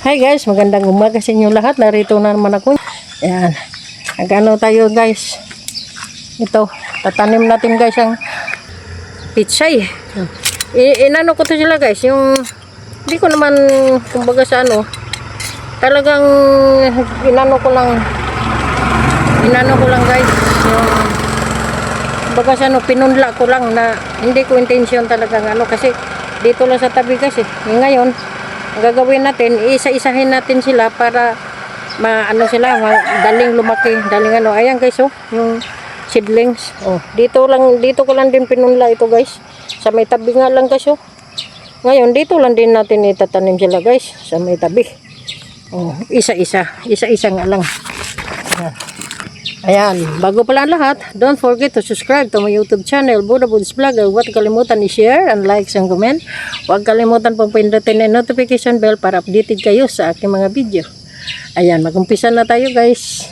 Hi guys, magandang umaga sa inyo lahat. Narito na naman ako. Ayan. Nagano tayo guys. Ito, tatanim natin guys ang pitsay. Inano ko to sila guys. Yung, hindi ko naman, kumbaga sa ano, talagang inano ko lang guys. Yung, kumbaga sa ano, pinunla ko lang na hindi ko intention talagang ano. Kasi dito lang sa tabi guys eh. Ngayon, ang gagawin natin, isa-isahin natin sila para maano sila, daling lumaki, daling ano. Ayan guys, oh, yung seedlings. Oh, dito ko lang din pinunla ito guys. Sa may tabi nga lang guys, oh. Ngayon, dito lang din natin itatanim sila guys, sa may tabi. Oh, isa-isa nga lang. Ayan, bago pala lahat, don't forget to subscribe to my YouTube channel, Buddha Buds Vlog. Huwag kalimutan i-share and like and comment. Huwag kalimutan pong pindutin ang notification bell para updated kayo sa aking mga video. Ayan, mag-umpisa na tayo guys.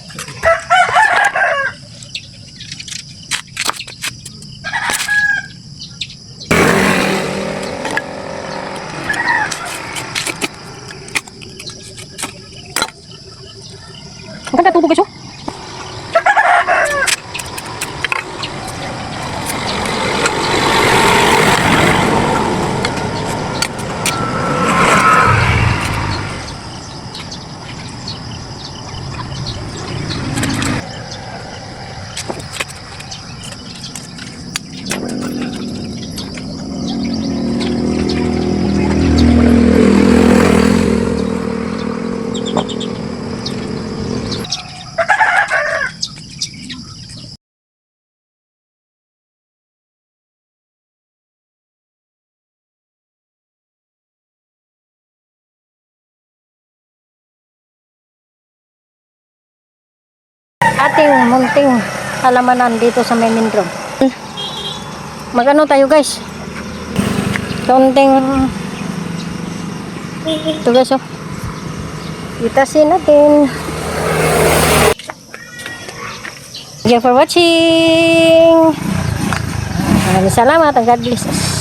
Maganda tubo guys, oh. Ating munting halamanan dito sa may main road. Magano tayo guys? Kaunting ito guys, oh. Itasin natin. Thank you for watching. Maraming salamat and God bless us.